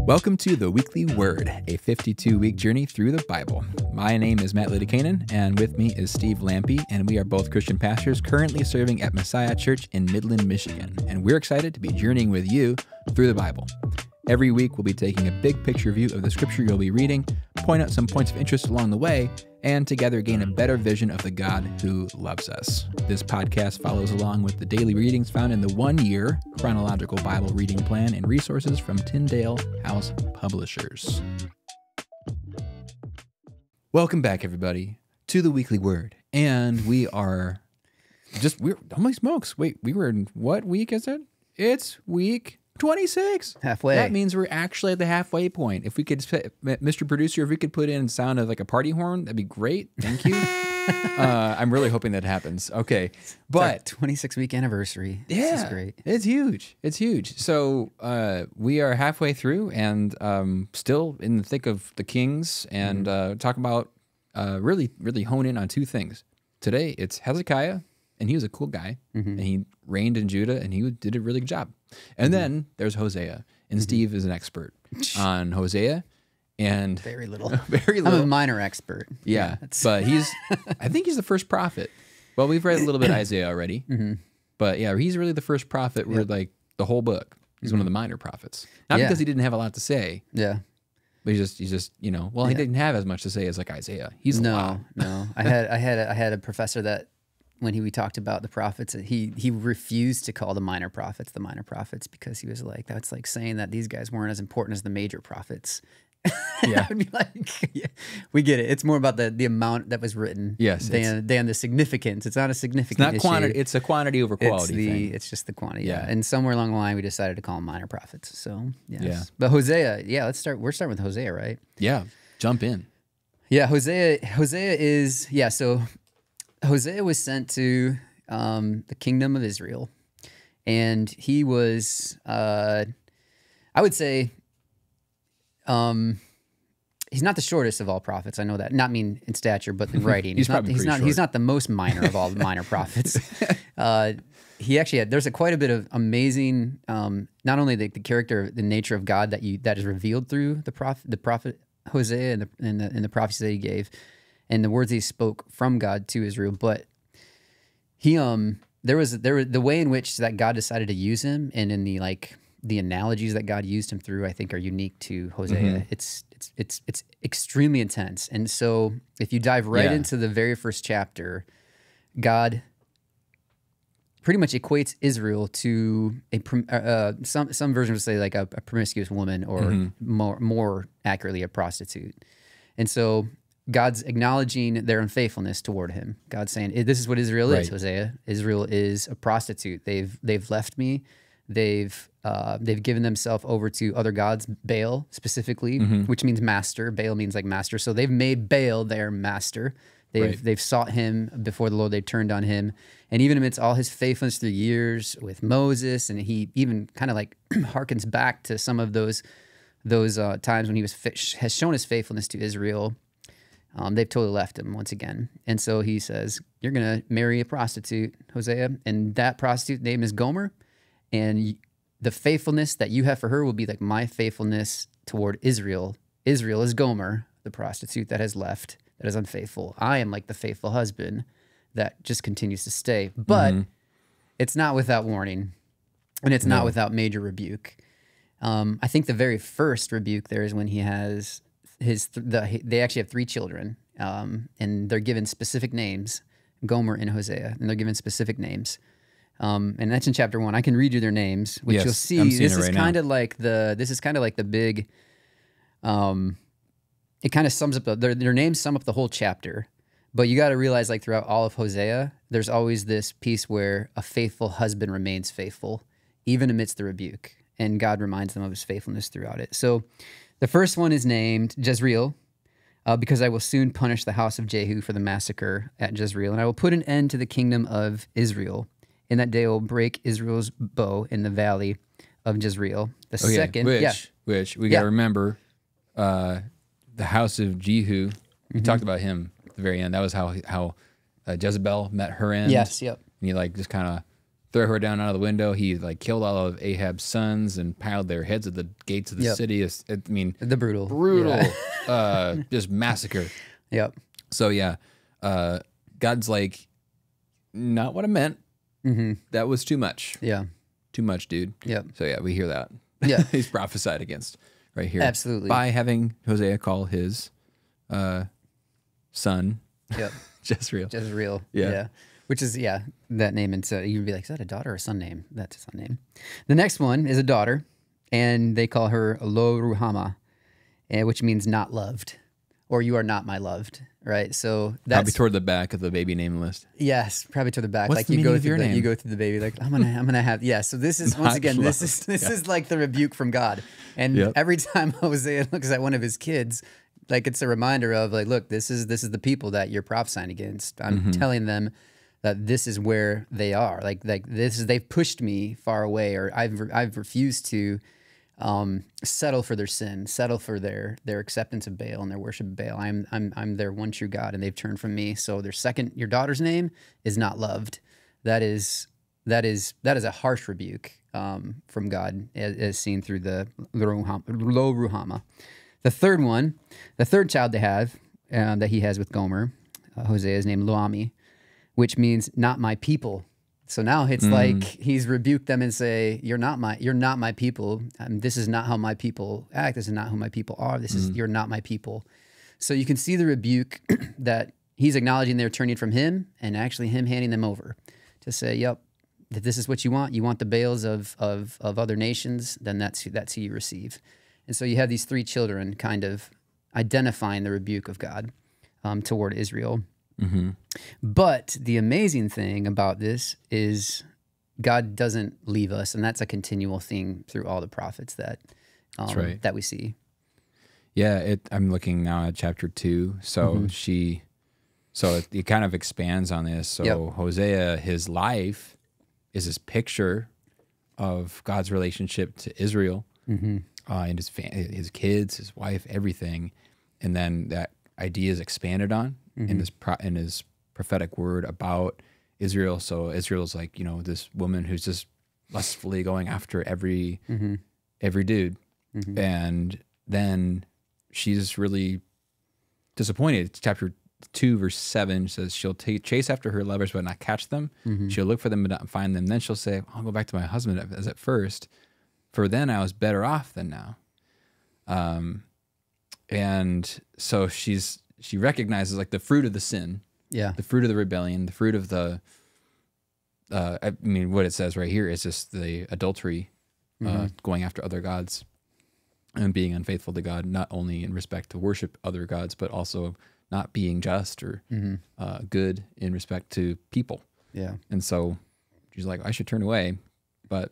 Welcome to The Weekly Word, a 52-week journey through the Bible. My name is Matt Lidikanen, and with me is Steve Lampy, and we are both Christian pastors currently serving at Messiah Church in Midland, Michigan, and we're excited to be journeying with you through the Bible. Every week, we'll be taking a big picture view of the scripture you'll be reading, point out some points of interest along the way, and together gain a better vision of the God who loves us. This podcast follows along with the daily readings found in the one-year chronological Bible reading plan and resources from Tyndale House Publishers. Welcome back, everybody, to the Weekly Word. And we're holy smokes, wait, we were in what week is it? It's week 26. Halfway. That means we're actually at the halfway point. If we could, Mr. Producer, if we could put in sound of like a party horn, that'd be great. Thank you. I'm really hoping that happens. Okay. But 26-week anniversary. Yeah, This is great. It's huge. It's huge. So we are halfway through and still in the thick of the Kings and talk about really hone in on two things. Today, it's Hezekiah, and he was a cool guy, and he reigned in Judah, and he did a really good job. And then there's Hosea, and Steve is an expert on Hosea, and Very little. very I'm little. a minor expert. Yeah, but I think he's the first prophet. Well, we've read a little bit of Isaiah already, but yeah, he's really the first prophet where like the whole book. He's one of the minor prophets. Not because he didn't have a lot to say, Yeah. but he's just he didn't have as much to say as like Isaiah. He's a lot. No. I had a professor that when we talked about the prophets, he refused to call the minor prophets because he was like, that's like saying that these guys weren't as important as the major prophets. Yeah. I'd be like, yeah, we get it. It's more about the amount that was written than the significance. It's not a significant It's not quantity. It's a quantity over quality thing. It's just the quantity. Yeah. And somewhere along the line, we decided to call them minor prophets. So, yes. Yeah. But Hosea, let's start. We're starting with Hosea, right? Yeah, jump in. Yeah, Hosea is, so Hosea was sent to the kingdom of Israel, and he was, I would say, he's not the shortest of all prophets. I know that. Not mean in stature, but in writing. He's not the most minor of all the minor prophets. He actually had. There's quite a bit of amazing, not only the character, the nature of God that is revealed through the prophet Hosea and the prophecies that he gave, and the words he spoke from God to Israel, but he there was the way in which that God decided to use him, and in the analogies that God used him through, I think are unique to Hosea. It's extremely intense, and so if you dive into the very first chapter, God pretty much equates Israel to some versions would say like a promiscuous woman, or more accurately a prostitute, and so God's acknowledging their unfaithfulness toward him. God's saying, "This is what Israel is, Hosea. Israel is a prostitute. They've left me. They've given themselves over to other gods, Baal specifically, which means master. Baal means like master. So they've made Baal their master. They've sought him before the Lord. They've turned on him. And even amidst all his faithfulness through years with Moses, and he even kind of like harkens back to some of those times when he has shown his faithfulness to Israel. They've totally left him once again. And so he says, you're going to marry a prostitute, Hosea, and that prostitute's name is Gomer, and the faithfulness that you have for her will be like my faithfulness toward Israel. Israel is Gomer, the prostitute that has left, that is unfaithful. I am like the faithful husband that just continues to stay. But it's not without warning, and it's not without major rebuke. I think the very first rebuke there is when he has they actually have 3 children, and they're given specific names, Gomer and Hosea, and they're given specific names. And that's in chapter 1. I can read you their names, which you'll see. This is kind of like the big. It kind of sums up their names sum up the whole chapter, but you got to realize like throughout all of Hosea, there's always this piece where a faithful husband remains faithful, even amidst the rebuke, and God reminds them of his faithfulness throughout it. So. The first one is named Jezreel, because I will soon punish the house of Jehu for the massacre at Jezreel, and I will put an end to the kingdom of Israel. In that day I will break Israel's bow in the valley of Jezreel. The second, which we got to remember, the house of Jehu. We talked about him at the very end. That was how Jezebel met her end. Yes, yep. And he like just kind of throw her down out of the window. He like killed all of Ahab's sons and piled their heads at the gates of the city. I mean, the brutal, just massacre. Yep. So yeah, God's like, not what I meant. That was too much. Yeah. Too much, dude. Yep. So yeah, we hear that. Yeah. He's prophesied against right here. Absolutely. By having Hosea call his son. Yep. Jezreel. Yeah. Which is, that name. And so you'd be like, is that a daughter or a son name? That's a son name. The next one is a daughter, and they call her Lo Ruhama, which means not loved, or you are not my loved, right? So that's probably toward the back of the baby name list. Yes, probably toward the back. What's like the you go meaning of through your the, name? you go through the baby, like I'm gonna have So this is once again, this is like the rebuke from God. And every time Hosea looks at one of his kids, like it's a reminder of like, look, this is the people that you're prophesying against. I'm telling them that this is where they are. Like this is, they've pushed me far away, or I've refused to settle for their sin, settle for their acceptance of Baal and their worship of Baal. I'm their one true God, and they've turned from me. So your daughter's name is not loved. That is a harsh rebuke from God, as seen through the Lo Ruhama. The third child they have that he has with Gomer, Hosea, is named Loami, which means not my people. So now it's like he's rebuked them and say, you're not my people. This is not how my people act. This is not who my people are. You're not my people. So you can see the rebuke that he's acknowledging they're turning from him, and actually him handing them over to say, yep, if this is what you want the Baals of other nations, then that's who you receive. And so you have these three children kind of identifying the rebuke of God toward Israel. But the amazing thing about this is God doesn't leave us, and that's a continual theme through all the prophets that we see. Yeah, I'm looking now at chapter 2. So it kind of expands on this. So Hosea, his life is this picture of God's relationship to Israel and his kids, his wife, everything, and then that idea is expanded on in his prophetic word about Israel. So Israel's like, this woman who's just lustfully going after every dude. And then she's really disappointed. Chapter 2, verse 7 says she'll chase after her lovers but not catch them. She'll look for them but not find them. Then she'll say, I'll go back to my husband as at first, for then I was better off than now. And so she recognizes like the fruit of the sin, the fruit of the rebellion, the fruit of the, what it says right here is just the adultery, going after other gods and being unfaithful to God, not only in respect to worship other gods, but also not being just or good in respect to people. Yeah. And so she's like, I should turn away, but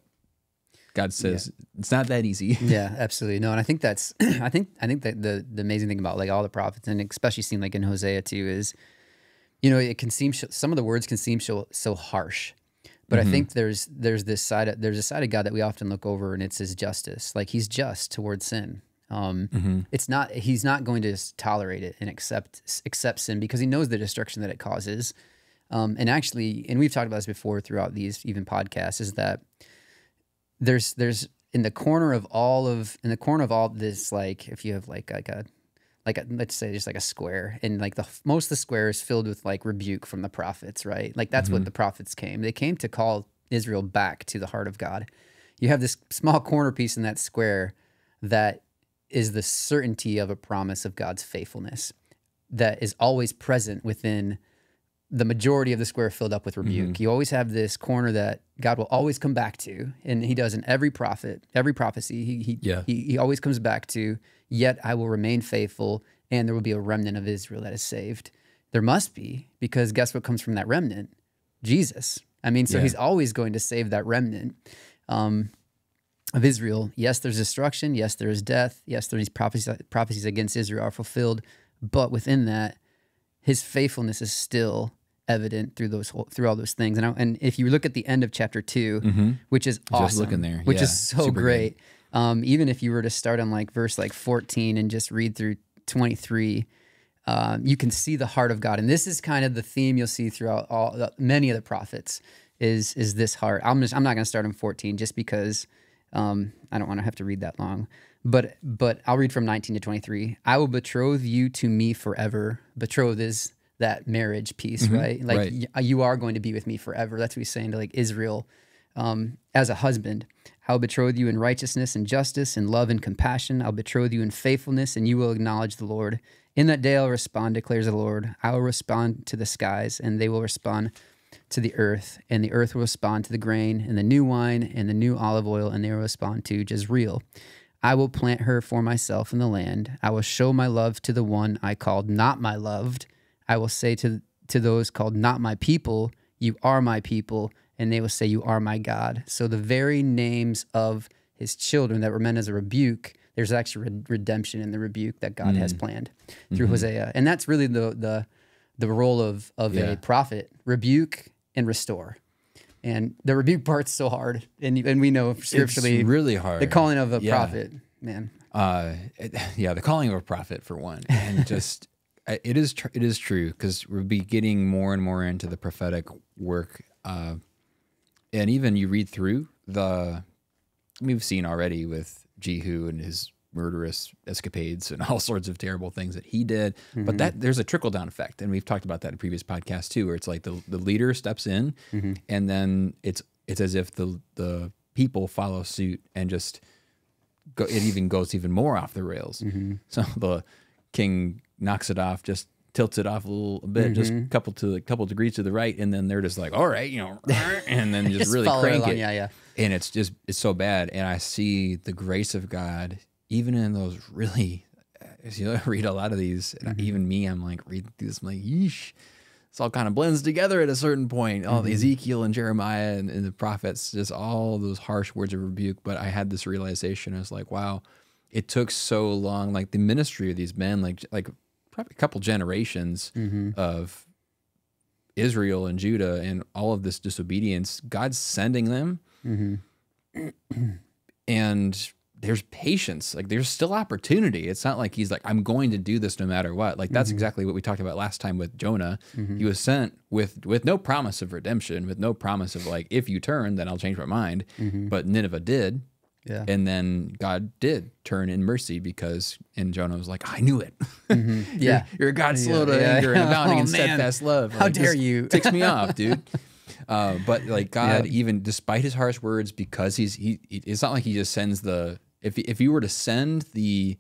God says it's not that easy. Yeah, absolutely. No, and I think that's I think that the amazing thing about like all the prophets, and especially seen like in Hosea too, is it can seem some of the words can seem so harsh, but I think there's a side of God that we often look over, and it's his justice. Like he's just towards sin. He's not going to tolerate it and accept sin because he knows the destruction that it causes. And we've talked about this before throughout these even podcasts, is that there's in the corner of all this, like if you have like a let's say just like a square, and like most of the square is filled with like rebuke from the prophets, right? Like that's what the prophets came. They came to call Israel back to the heart of God. You have this small corner piece in that square that is the certainty of a promise of God's faithfulness that is always present within the majority of the square filled up with rebuke. You always have this corner that God will always come back to, and he does in every prophecy. He always comes back to, yet I will remain faithful, and there will be a remnant of Israel that is saved. There must be, because guess what comes from that remnant? Jesus. So he's always going to save that remnant of Israel. Yes, there's destruction. Yes, there is death. Yes, there these prophecies against Israel are fulfilled, but within that, his faithfulness is still evident through all those things. And if you look at the end of chapter 2, which is awesome, just looking there, which is so great. Even if you were to start on like verse like 14 and just read through 23, you can see the heart of God. And this is kind of the theme you'll see throughout many of the prophets, is this heart. I'm not going to start in 14 just because I don't want to have to read that long. But I'll read from 19 to 23. I will betroth you to me forever. Betroth is that marriage piece, right? Like right. You are going to be with me forever. That's what he's saying to like Israel as a husband. I'll betroth you in righteousness and justice, in love and compassion. I'll betroth you in faithfulness, and you will acknowledge the Lord. In that day I'll respond, declares the Lord. I will respond to the skies, and they will respond to the earth, and the earth will respond to the grain, and the new wine, and the new olive oil, and they will respond to Jezreel. I will plant her for myself in the land. I will show my love to the one I called not my loved. I will say to those called not my people, you are my people, and they will say, you are my God. So the very names of his children that were meant as a rebuke, there's actually redemption in the rebuke that God has planned through Hosea. And that's really the role of a prophet, rebuke and restore. And the rebuke part's so hard. And we know scripturally, it's really hard. The calling of a prophet, man. The calling of a prophet for one. And just, it is true, because we'll be getting more and more into the prophetic work. And even you read through we've seen already with Jehu and his murderous escapades and all sorts of terrible things that he did. But there's a trickle-down effect, and we've talked about that in previous podcasts too, where it's like the leader steps in, and then it's as if the people follow suit and just it even goes even more off the rails. So the king knocks it off, just tilts it off a bit, just a couple degrees to the right, and then they're just like, all right, and then just really crank it. And it's so bad. And I see the grace of God, even in those really, as you read a lot of these, and even me, I'm like, reading through this, I'm like, yeesh. It's all kind of blends together at a certain point. All the Ezekiel and Jeremiah and the prophets, just all those harsh words of rebuke. But I had this realization. I was like, wow, it took so long, like the ministry of these men, like probably a couple generations of Israel and Judah and all of this disobedience, God's sending them. And there's patience. Like there's still opportunity. It's not like he's like, I'm going to do this no matter what. Like that's exactly what we talked about last time with Jonah. He was sent with no promise of redemption, with no promise of like, if you turn, then I'll change my mind. But Nineveh did. Yeah. And then God did turn in mercy and Jonah was like, I knew it. You're a God slow to anger and abounding in steadfast love. How dare you? Ticks me off, dude. But like God, even despite his harsh words, because it's not like he just sends if you were to send the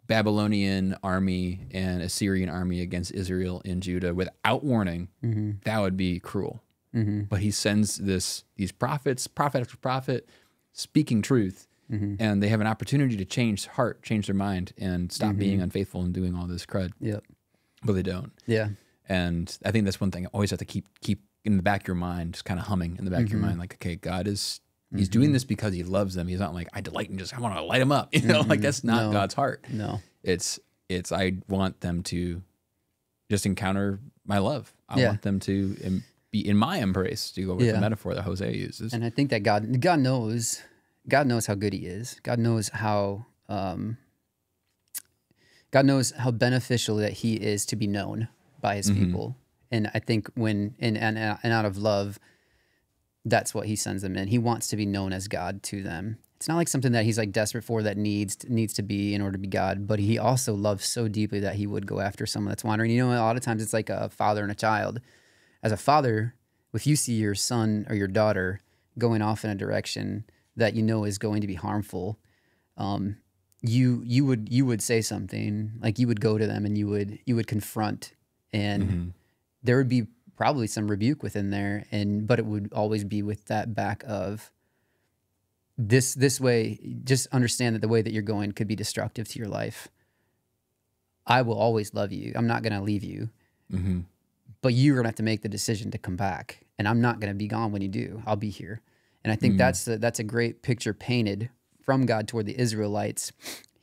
Babylonian army and Assyrian army against Israel and Judah without warning, that would be cruel. But he sends these prophets, prophet after prophet, speaking truth, and they have an opportunity to change their mind, and stop being unfaithful and doing all this crud. But they don't. And I think that's one thing I always have to keep in the back of your mind, just kind of humming in the back of your mind, like, okay, God he's doing this because he loves them. He's not like, I delight in I want to light them up. Like that's not God's heart. No, it's I want them to just encounter my love. I want them to be in my embrace, to go with the metaphor that Hosea uses. And I think that God knows how good he is. God knows how beneficial that he is to be known by his people. And I think and out of love, that's what he sends them in. He wants to be known as God to them. It's not like something that he's like desperate for, that needs to be in order to be God, but he also loves so deeply that he would go after someone that's wandering. A lot of times it's like a father and a child. As a father, if you see your son or your daughter going off in a direction that is going to be harmful, you would say something, like you would go to them and you would confront, and there would be probably some rebuke within there, but it would always be with that back of this way. Just understand that the way that you're going could be destructive to your life. I will always love you. I'm not going to leave you. But you're going to have to make the decision to come back, and I'm not going to be gone when you do. I'll be here. And I think that's a great picture painted from God toward the Israelites.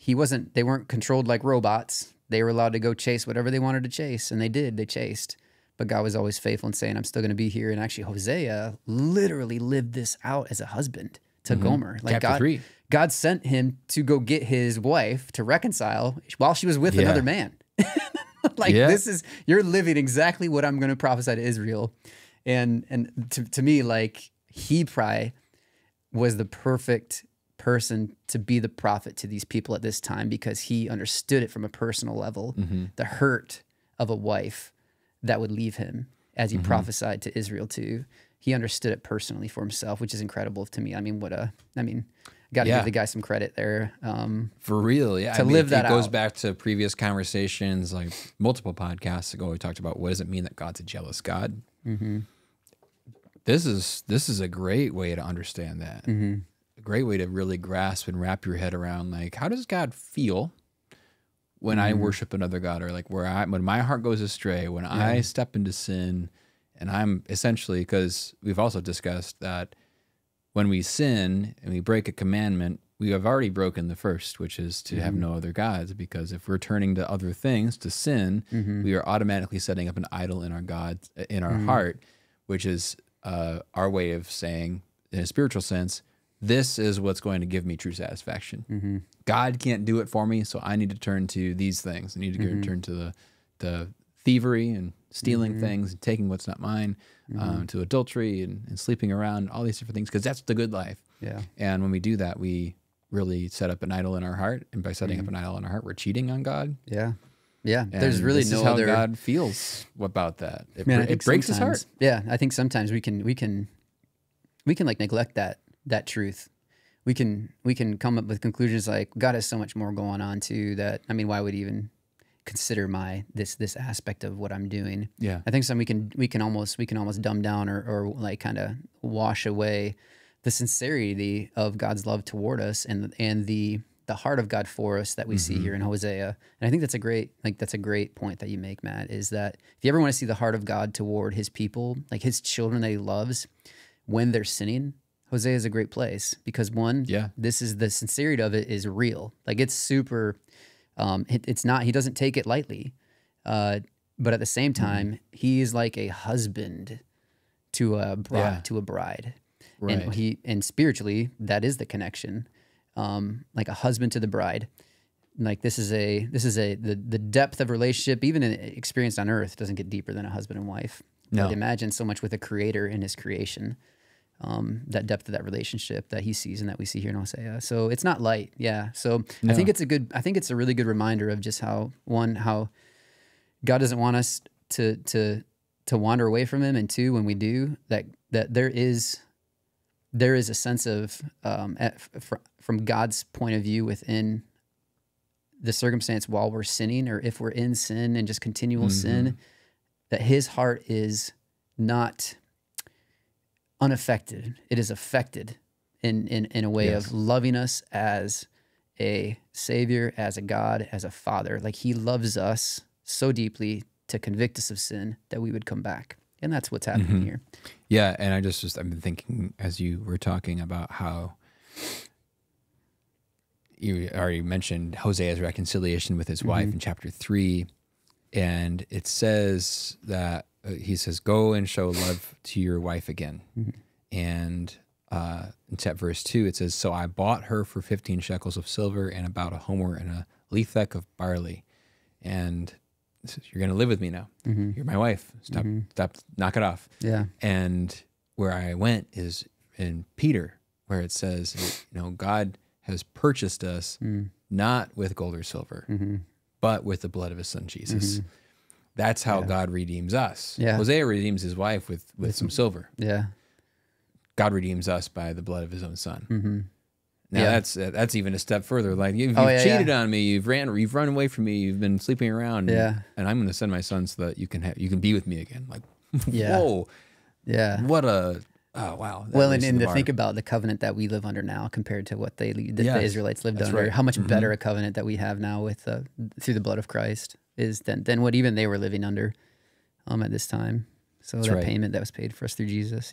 They weren't controlled like robots. They were allowed to go chase whatever they wanted to chase, and they did. They chased. But God was always faithful and saying, I'm still going to be here. And actually, Hosea literally lived this out as a husband to Gomer. Like Chapter 3. God sent him to go get his wife to reconcile while she was with another man. You're living exactly what I'm going to prophesy to Israel. And to me, like, he probably was the perfect person to be the prophet to these people at this time, because he understood it from a personal level, the hurt of a wife that would leave him, as he prophesied to Israel too. He understood it personally for himself, which is incredible to me. I mean, got to give the guy some credit there. For real, yeah. To live that out. It goes back to previous conversations, like multiple podcasts ago, we talked about what does it mean that God's a jealous God? This is a great way to understand that. A great way to really grasp and wrap your head around, like, how does God feel when I worship another God, or like when my heart goes astray, when I step into sin, and I'm essentially, because we've also discussed that when we sin and we break a commandment, we have already broken the first, which is to have no other gods, because if we're turning to other things to sin, we are automatically setting up an idol in our heart, which is our way of saying, in a spiritual sense, this is what's going to give me true satisfaction. God can't do it for me, so I need to turn to these things. I need to turn to the thievery and stealing things, and taking what's not mine, to adultery and sleeping around, all these different things, because that's the good life. Yeah. And when we do that, we really set up an idol in our heart, and by setting up an idol in our heart, we're cheating on God. Yeah. Yeah. And there's really this no is how other. God feels about that. It breaks his heart. Yeah, I think sometimes we can like neglect that truth. We can come up with conclusions like, God has so much more going on too, that, I mean, why would he even consider this aspect of what I'm doing? Yeah. I think we can almost dumb down or like kind of wash away the sincerity of God's love toward us, and the heart of God for us that we see here in Hosea. And I think that's a great point that you make, Matt, is that if you ever want to see the heart of God toward his people, like his children that he loves, when they're sinning, Hosea is a great place, because this is the sincerity of it is real. Like, it's super, it's not, he doesn't take it lightly. But at the same time, he is like a husband to a bride. Right. And spiritually, that is the connection. Like a husband to the bride. Like, this is the depth of relationship, even experienced on earth, doesn't get deeper than a husband and wife. No. But imagine so much with a creator in his creation. That depth of that relationship that he sees and that we see here in Hosea. So it's not light. Yeah. So no. I think it's a really good reminder of just how God doesn't want us to wander away from him. And two, when we do, that there is a sense of, from God's point of view within the circumstance while we're sinning, or if we're in sin and just continual sin, that his heart is not unaffected. It is affected in a way of loving us as a savior, as a God, as a father. Like, he loves us so deeply to convict us of sin that we would come back. And that's what's happening here. Yeah. And I've been thinking, as you were talking about how you already mentioned Hosea's reconciliation with his wife in chapter 3. And it says that he says, go and show love to your wife again. And in verse 2, it says, so I bought her for 15 shekels of silver and about a homer and a lethek of barley. And it says, you're going to live with me now. You're my wife. Stop, knock it off. Yeah. And where I went is in Peter, where it says, God has purchased us not with gold or silver, but with the blood of his son, Jesus. That's how God redeems us. Yeah. Hosea redeems his wife with some silver. Yeah. God redeems us by the blood of his own son. Now that's even a step further. Like, you've cheated on me, you've run away from me, you've been sleeping around. And I'm going to send my son so that you can be with me again. Like, whoa. Yeah. What a, oh, wow. Well, and to think about the covenant that we live under now compared to what the Israelites lived under, how much better a covenant that we have now with through the blood of Christ is than what even they were living under at this time. So that payment that was paid for us through Jesus,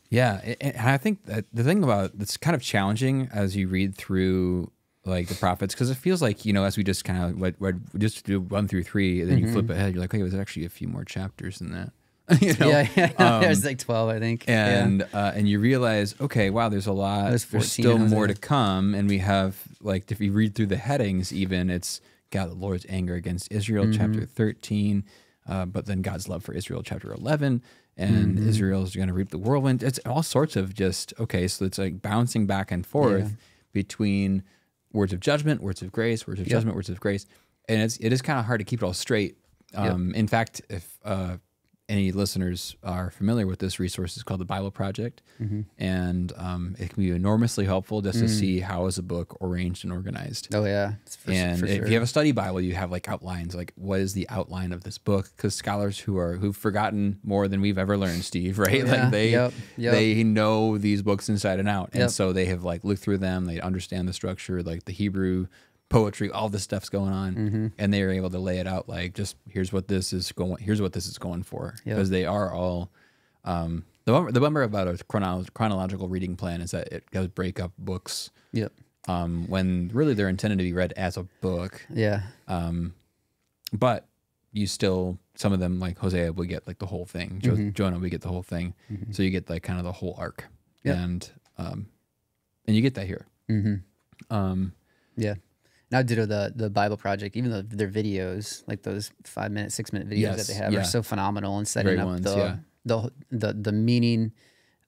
Yeah, and I think that the thing about it's kind of challenging as you read through like the prophets, because it feels like, as we just kind of just do 1 through 3, and then you flip ahead, you're like, okay, there's actually a few more chapters than that. There's like 12, I think. And you realize, okay, wow, there's a lot. There's still more to come, and we have, like, if you read through the headings, even it's God, the Lord's anger against Israel, chapter 13. but then God's love for Israel, chapter 11, and Israel is going to reap the whirlwind. It's all sorts of just, okay, so it's like bouncing back and forth between words of judgment, words of grace, words of judgment, words of grace. And it is kind of hard to keep it all straight. In fact, if any listeners are familiar with this resource, it's called the Bible Project. And it can be enormously helpful just to see how is a book arranged and organized. Oh yeah. And if you have a study Bible, you have like outlines, like what is the outline of this book? Because scholars who've forgotten more than we've ever learned, Steve, right? Like they know these books inside and out. And so they have like looked through them, they understand the structure, like the Hebrew poetry, all this stuff's going on, and they are able to lay it out like, just here's what this is going for, because they are all the bummer about a chronological reading plan is that it does break up books when really they're intended to be read as a book, but you still, some of them like Hosea we get like the whole thing, Jonah we get the whole thing, so you get like kind of the whole arc, and you get that here. Now, ditto the Bible Project, even though their videos, like those 5-minute, 6-minute videos that they have, are so phenomenal in setting up the meaning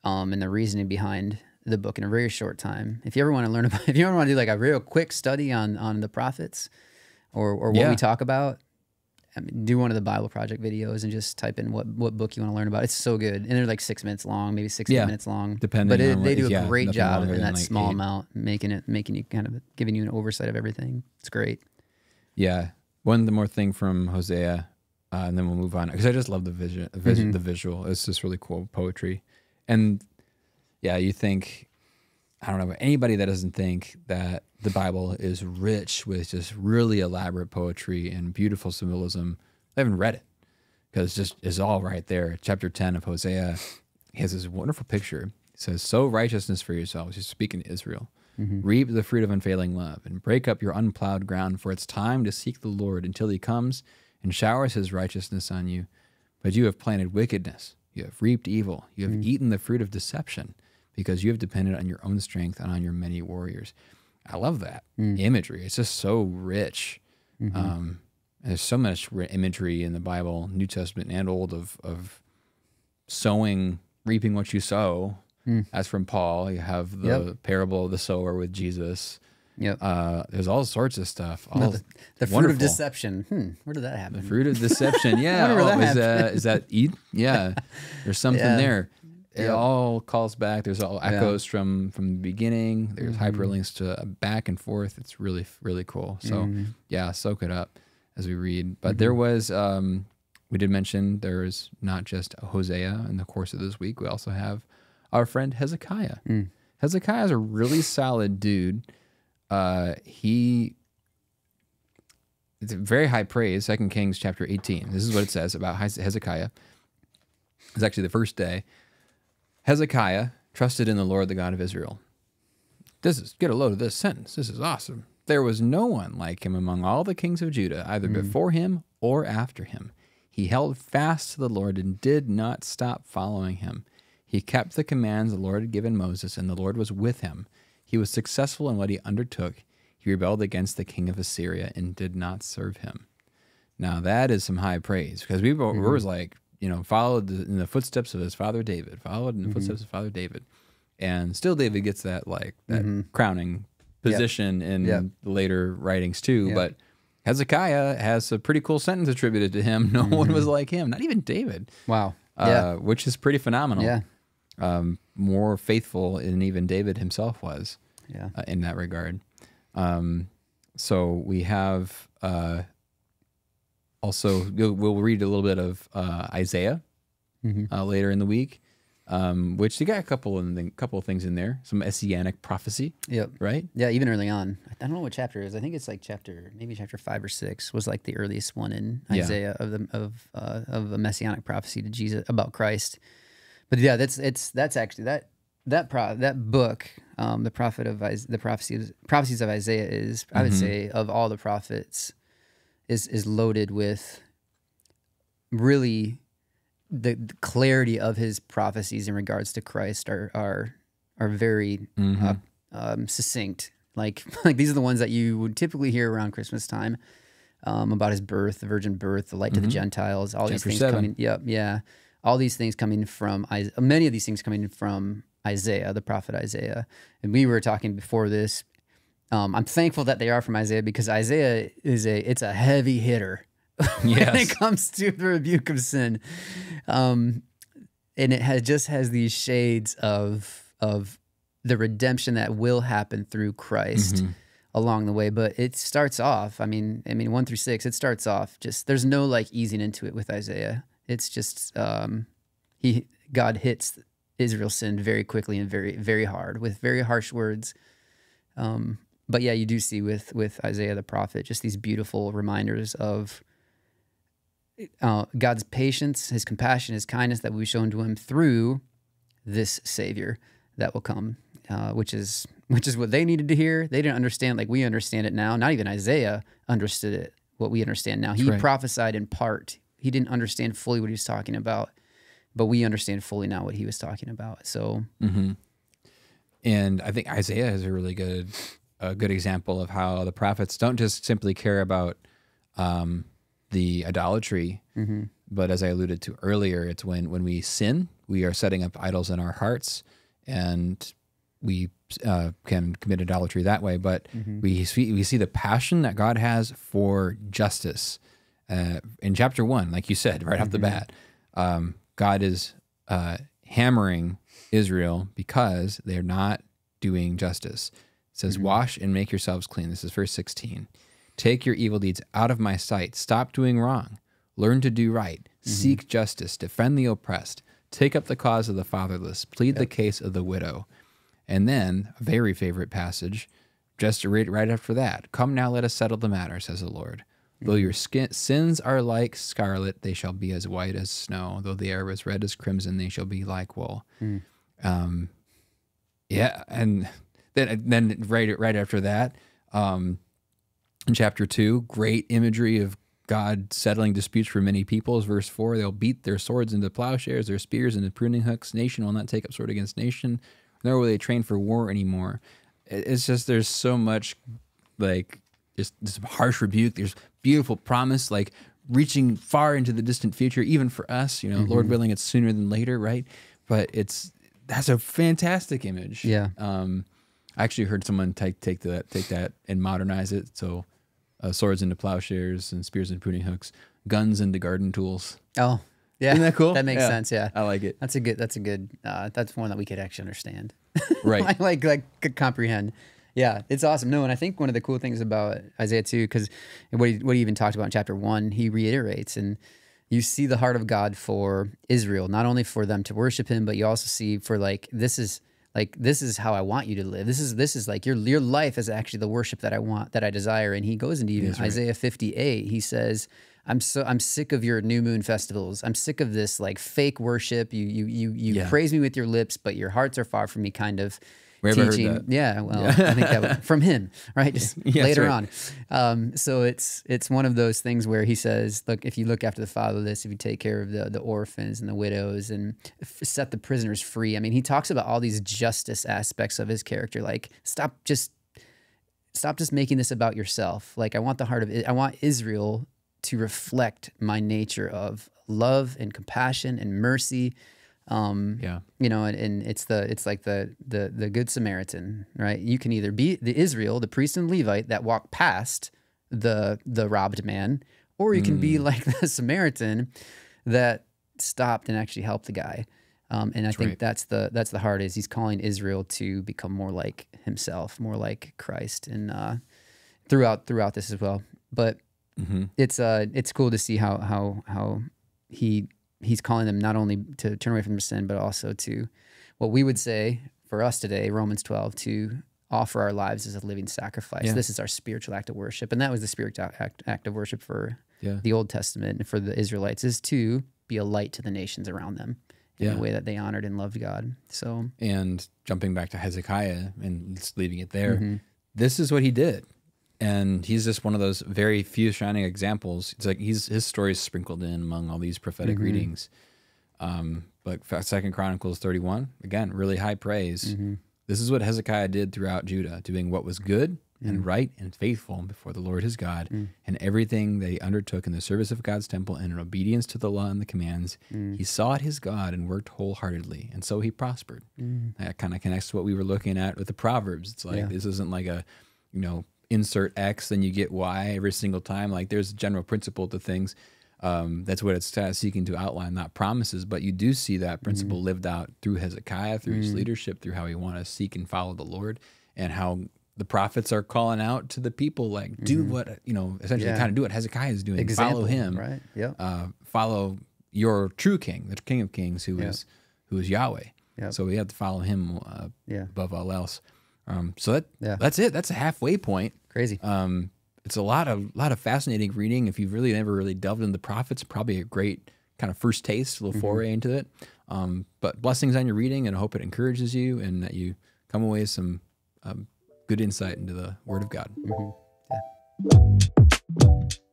and the reasoning behind the book in a very short time. If you ever want to learn about, if you ever want to do like a real quick study on the prophets or what we talk about, I mean, do one of the Bible Project videos and just type in what book you want to learn about. It's so good, and they're like 6 minutes long, maybe 16 minutes long. Depending, but they do a great job in that like small amount, making you kind of giving you an oversight of everything. It's great. Yeah, one more thing from Hosea, and then we'll move on because I just love the vision, the visual. It's just really cool poetry, and you think. I don't know about anybody that doesn't think that the Bible is rich with just really elaborate poetry and beautiful symbolism. I haven't read it because it's all right there. Chapter 10 of Hosea, he has this wonderful picture. It says, sow righteousness for yourselves. He's speaking to Israel. Reap the fruit of unfailing love and break up your unplowed ground, for it's time to seek the Lord until he comes and showers his righteousness on you. But you have planted wickedness. You have reaped evil. You have eaten the fruit of deception, because you have depended on your own strength and on your many warriors. I love that imagery. It's just so rich. There's so much imagery in the Bible, New Testament and Old, of sowing, reaping what you sow. As from Paul, you have the parable of the sower with Jesus. There's all sorts of stuff. The fruit of deception. Where did that happen? The fruit of deception. Yeah. Is that Eden? Yeah. There's something there. It all calls back. There's all echoes from the beginning. There's hyperlinks to back and forth. It's really, really cool. So soak it up as we read. But there was, we did mention there's not just Hosea in the course of this week. We also have our friend Hezekiah. Hezekiah is a really solid dude. It's very high praise. 2 Kings chapter 18. This is what it says about Hezekiah. It's actually the first day. Hezekiah trusted in the Lord, the God of Israel. Get a load of this sentence. This is awesome. There was no one like him among all the kings of Judah, either before him or after him. He held fast to the Lord and did not stop following him. He kept the commands the Lord had given Moses, and the Lord was with him. He was successful in what he undertook. He rebelled against the king of Assyria and did not serve him. Now that is some high praise, because we were like, followed in the footsteps of his father David, and still David gets that crowning position in the later writings too. But Hezekiah has a pretty cool sentence attributed to him. No one was like him, not even David. Wow. Which is pretty phenomenal. More faithful than even David himself was in that regard. So we have also, we'll read a little bit of Isaiah later in the week, which they got a couple of things in there. Some messianic prophecy. Right? Yeah, even early on. I don't know what chapter it is. I think it's like maybe chapter 5 or 6 was like the earliest one in Isaiah of a messianic prophecy to Jesus about Christ. But that's actually that book, the prophecies of Isaiah is, I would say, of all the prophets, is loaded with really the clarity of his prophecies in regards to Christ are very succinct. Like these are the ones that you would typically hear around Christmas time. about his birth, the virgin birth, the light to the Gentiles, all these Chapter things 7. coming. Yep, yeah. All these things coming from, many of these things coming from Isaiah, the prophet Isaiah. And we were talking before this. I'm thankful that they are from Isaiah, because Isaiah it's a heavy hitter when it comes to the rebuke of sin. And it has these shades of the redemption that will happen through Christ along the way. But it starts off, I mean 1 through 6, it starts off just, there's no like easing into it with Isaiah. It's just God hits Israel's sin very quickly and very, very hard with very harsh words. But yeah, you do see with Isaiah the prophet just these beautiful reminders of God's patience, his compassion, his kindness that we've shown to him through this Savior that will come, which is what they needed to hear. They didn't understand like we understand it now. Not even Isaiah understood it, what we understand now. He prophesied in part. He didn't understand fully what he was talking about, but we understand fully now what he was talking about. So, and I think Isaiah is a really good example of how the prophets don't just simply care about the idolatry, but as I alluded to earlier, it's when we sin, we are setting up idols in our hearts, and we can commit idolatry that way. But we see the passion that God has for justice. In chapter 1, like you said, right off the bat, God is hammering Israel because they're not doing justice. It says, wash and make yourselves clean. This is verse 16. Take your evil deeds out of my sight. Stop doing wrong. Learn to do right. Seek justice. Defend the oppressed. Take up the cause of the fatherless. Plead the case of the widow. And then, a very favorite passage, just right after that. Come now, let us settle the matter, says the Lord. Though your sins are like scarlet, they shall be as white as snow. Though they are as red as crimson, they shall be like wool. Yeah, and then right after that, in chapter 2, great imagery of God settling disputes for many peoples. Verse 4, they'll beat their swords into plowshares, their spears into pruning hooks. Nation will not take up sword against nation, nor will they train for war anymore. It's just, there's so much like just this harsh rebuke. There's beautiful promise, like reaching far into the distant future, even for us, Lord willing, it's sooner than later, right? But that's a fantastic image. Yeah. I actually heard someone take that and modernize it. So swords into plowshares and spears into pruning hooks, guns into garden tools. Oh, yeah. Isn't that cool? That makes sense. Yeah. I like it. That's a good, that's one that we could actually understand. Right. like could comprehend. Yeah, it's awesome. No, and I think one of the cool things about Isaiah too, because what he even talked about in chapter 1, he reiterates, and you see the heart of God for Israel, not only for them to worship him, but you also see for this is how I want you to live. This is like your life is actually the worship that I want, that I desire. And he goes into even Isaiah 58. He says, I'm sick of your new moon festivals. I'm sick of this like fake worship. You praise me with your lips, but your hearts are far from me kind of teaching. Yeah, well, I think that was from him, right? Just later on. So it's one of those things where he says, look, if you look after the fatherless, if you take care of the orphans and the widows and set the prisoners free. I mean, he talks about all these justice aspects of his character. Like, stop just making this about yourself. Like, I want Israel to reflect my nature of love and compassion and mercy. And it's like the Good Samaritan, right? You can either be the Israel, the priest and Levite that walk past the robbed man, or you can be like the Samaritan that stopped and actually helped the guy. And I think that's the heart, is he's calling Israel to become more like himself, more like Christ, and throughout this as well. But it's cool to see how he's calling them not only to turn away from their sin, but also to what we would say for us today, Romans 12, to offer our lives as a living sacrifice. Yeah. This is our spiritual act of worship. And that was the spiritual act of worship for the Old Testament and for the Israelites, is to be a light to the nations around them in a way that they honored and loved God. So, and jumping back to Hezekiah and just leaving it there, this is what he did. And he's just one of those very few shining examples. It's like his story is sprinkled in among all these prophetic readings. But 2 Chronicles 31, again, really high praise. This is what Hezekiah did throughout Judah, doing what was good, and right and faithful before the Lord his God, and everything they undertook in the service of God's temple and in obedience to the law and the commands. He sought his God and worked wholeheartedly, and so he prospered. That kind of connects to what we were looking at with the Proverbs. It's like, this isn't like a, insert X, then you get Y every single time. Like, there's a general principle to things. That's what it's seeking to outline, not promises, but you do see that principle lived out through Hezekiah, through his leadership, through how he wanted to seek and follow the Lord, and how the prophets are calling out to the people, like, do what, essentially kind of do what Hezekiah is doing. Follow him, right? Yeah. Follow your true king, the King of Kings, who is Yahweh. Yep. So we have to follow him above all else. So that's it. That's a halfway point. Crazy. It's a lot of fascinating reading. If you've really never really delved into the prophets, probably a great kind of first taste, a little foray into it. But blessings on your reading, and I hope it encourages you and that you come away with some good insight into the Word of God.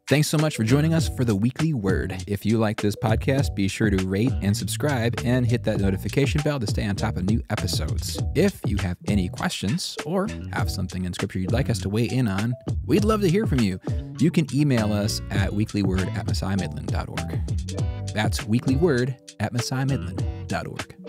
Thanks so much for joining us for the Weekly Word. If you like this podcast, be sure to rate and subscribe and hit that notification bell to stay on top of new episodes. If you have any questions or have something in Scripture you'd like us to weigh in on, we'd love to hear from you. You can email us at weeklyword@messiahmidland.org. That's weeklyword@messiahmidland.org.